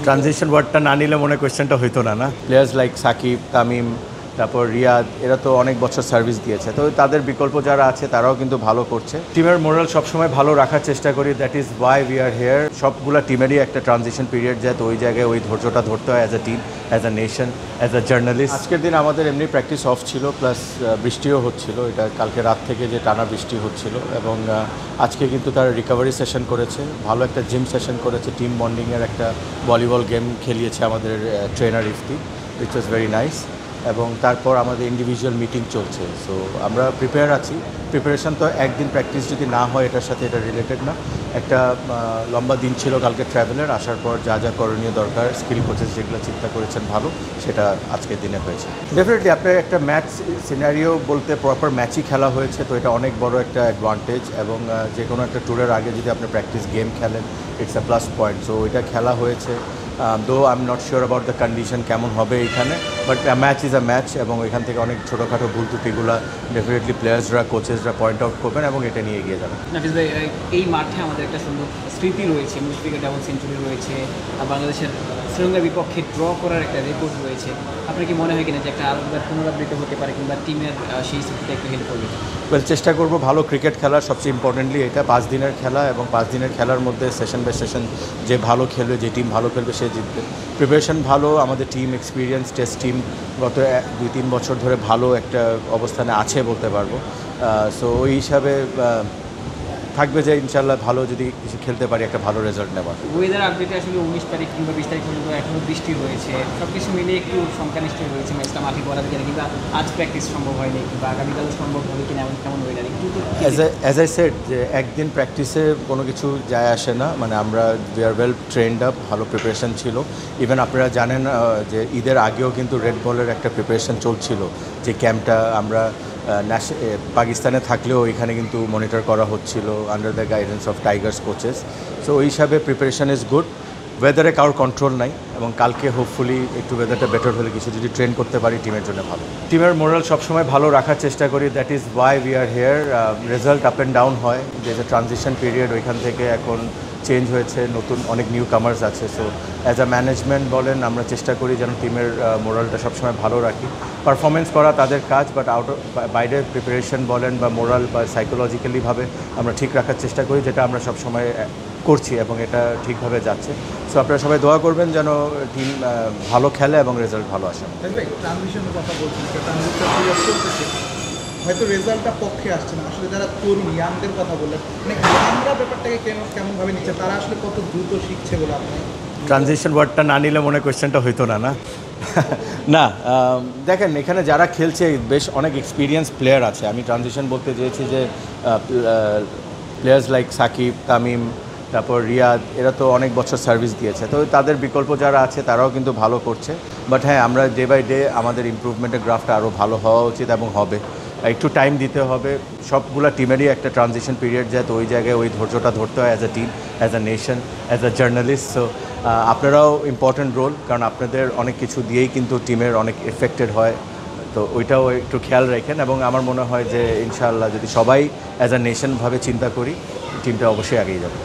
Transition ওয়ার্ডটা না নিলে মনে কোয়েশ্চেনটা হইতো না প্লেয়ার্স লাইক সাকিব, তামিম, তারপর রিয়াদ, এরা তো অনেক বছর সার্ভিস দিয়েছে, তো তাদের বিকল্প যারা আছে তারাও কিন্তু ভালো করছে। টিমের মোরাল সবসময় ভালো রাখার চেষ্টা করি, that is why we are here. সবগুলো টিমেরই একটা ট্রানজিশন পিরিয়ড যায়, তো ওই জায়গায় ওই ধৈর্যটা ধরতে হয় as a team, as a nation, as a journalist. আজকের দিন আমাদের এমনি প্র্যাকটিস অফ ছিল, প্লাস বৃষ্টিও হচ্ছিল, এটা কালকে রাত থেকে যে টানা বৃষ্টি হচ্ছিল, এবং আজকে কিন্তু তারা রিকভারি সেশন করেছে, ভালো একটা জিম সেশন করেছে, টিম বন্ডিংয়ের একটা ভলিবল গেম খেলিয়েছে আমাদের trainer Ifti, which was very nice. এবং তারপর আমাদের ইন্ডিভিজুয়াল মিটিং চলছে, সো আমরা প্রিপেয়ার আছি। প্রিপারেশন তো একদিন প্র্যাকটিস যদি না হয় এটার সাথে এটা রিলেটেড না। একটা লম্বা দিন ছিল কালকে ট্রাভেলের, আসার পর যা যা করণীয় দরকার, স্কিল কোচেস যেগুলো চিন্তা করেছেন ভালো, সেটা আজকের দিনে হয়েছে। ডেফিনেটলি আপনার একটা ম্যাচ সিনারিও বলতে প্রপার ম্যাচই খেলা হয়েছে, তো এটা অনেক বড় একটা অ্যাডভান্টেজ। এবং যে কোনো একটা ট্যুরের আগে যদি আপনি প্র্যাকটিস গেম খেলেন, it's a plus point. So এটা খেলা হয়েছে, though I am not sure about the condition কেমন হবে এখানে, but match is a match, এবং এখান থেকে অনেক ছোটোখাটো ভুল ত্রুটিগুলো ডেফিনেটলি প্লেয়ার্সরা, কোচেসরা পয়েন্ট আউট করবেন এবং এটা নিয়ে এগিয়ে যাবেন। নাফিস ভাই, এই মাঠে আমাদের একটা সুন্দর স্মৃতি রয়েছে, মুশফিকের ডাবল সেঞ্চুরি রয়েছে, আর বাংলাদেশের শ্রীলঙ্কার বিপক্ষে ড্র করার একটা রেকর্ড রয়েছে। আপনার কি মনে হয় কিনা যে একটা আলাদা পুনরাবৃত্তি হতে পারে, কিংবা টিমের সেই স্মৃতিটা একটু হেল্প করবে? ওয়েল, চেষ্টা করবো ভালো ক্রিকেট খেলার, সবচেয়ে ইম্পর্টেন্টলি এটা 5 দিনের খেলা, এবং 5 দিনের খেলার মধ্যে সেশন বাই সেশন যে ভালো খেলবে, যে টিম ভালো খেলবে সে জিতবে। প্রিপারেশন ভালো, আমাদের টিম এক্সপিরিয়েন্স, টেস্ট টিম গত 2-3 বছর ধরে ভালো একটা অবস্থানে আছে বলতে পারবো। সো ওই হিসাবে থাকবে যে ইনশাল্লাহ ভালো যদি কিছু খেলতে পারি, একটা ভালো রেজাল্ট নেওয়ার। ওয়েদার আপডেটে আসলে 19 তারিখ কিংবা 20 তারিখ পর্যন্ত এখনও বৃষ্টি রয়েছে, সব কিছু মিলিয়ে একটু শঙ্কা নিশ্চয়ই রয়েছে ম্যাচটা মাঠে করা যায়, কিংবা আজ প্র্যাকটিস সম্ভব হয়নি, কিংবা আগামীকালও সম্ভব হবে কিনা, এমন কেমন ওয়েদার একটু। অ্যাজ আই সেড, যে একদিন প্র্যাকটিসে কোনো কিছু যায় আসে না, মানে আমরা we are well trend up, ভালো প্রিপারেশন ছিল। ইভেন আপনারা জানেন যে ঈদের আগেও কিন্তু রেড বলের একটা প্রিপারেশন চলছিল, যে ক্যাম্পটা আমরা পাকিস্তানে থাকলেও এখানে কিন্তু মনিটর করা হচ্ছিল under the guidance of Tigers coaches. So ওই হিসাবে প্রিপারেশন ইজ গুড। ওয়েদারে কারোর কন্ট্রোল নাই, এবং কালকে হোপফুলি একটু ওয়েদারটা বেটার হলে কিছু যদি ট্রেন করতে পারি টিমের জন্য ভালো। টিমের মোরাল সবসময় ভালো রাখার চেষ্টা করি, that is why we are here. Result up and down হয়, যে ট্রানজিশন পিরিয়ড, ওইখান থেকে এখন চেঞ্জ হয়েছে, নতুন অনেক নিউ কামার্স আছে। সো অ্যাজ আ ম্যানেজমেন্ট বলেন, আমরা চেষ্টা করি যেন টিমের মোরালটা সবসময় ভালো রাখি। পারফরমেন্স করা তাদের কাজ, বাট বাইরে প্রিপারেশন বলেন বা মোরাল বা সাইকোলজিক্যালিভাবে আমরা ঠিক রাখার চেষ্টা করি, যেটা আমরা সবসময় করছি, এবং এটা ঠিকভাবে যাচ্ছে। সো আপনারা সবাই দোয়া করবেন যেন টিম ভালো খেলে এবং রেজাল্ট ভালো আসে। ট্রানজিশনের কথা বলছেন, হয়তো রেজাল্টটা পক্ষে আসছে না, আসলে যারা তরুণ ইয়াংদের কথা বললেন, মানে ইয়াংরা ব্যাপারটাকে কেমনভাবে নিচ্ছে, তারা আসলে কত দ্রুত শিখছে বলে আপনি? ট্রানজিশন ওয়ার্ডটা না নিলে মনে কোয়েশ্চেনটা হইতো না না দেখেন, এখানে যারা খেলছে বেশ অনেক এক্সপিরিয়েন্স প্লেয়ার আছে। আমি ট্রানজিশন বলতে চেয়েছি যে প্লেয়ার্স লাইক সাকিব, তামিম, তারপর রিয়াদ, এরা তো অনেক বছর সার্ভিস দিয়েছে, তো তাদের বিকল্প যারা আছে তারাও কিন্তু ভালো করছে। বাট হ্যাঁ, আমরা ডে বাই ডে আমাদের ইমপ্রুভমেন্টের গ্রাফটা আরও ভালো হওয়া উচিত এবং হবে। একটু টাইম দিতে হবে, সবগুলো টিমেরই একটা ট্রানজিশন পিরিয়ড যায়, তো ওই জায়গায় ওই ধৈর্যটা ধরতে হয় as a team, as a nation, as a journalist. So আপনারাও ইম্পর্ট্যান্ট রোল, কারণ আপনাদের অনেক কিছু দিয়েই কিন্তু টিমের অনেক এফেক্টেড হয়, তো ওইটাও একটু খেয়াল রাখেন। এবং আমার মনে হয় যে ইনশাআল্লাহ যদি সবাই অ্যাজ এ নেশনভাবে চিন্তা করি, টিমটা অবশ্যই এগিয়ে যাবে।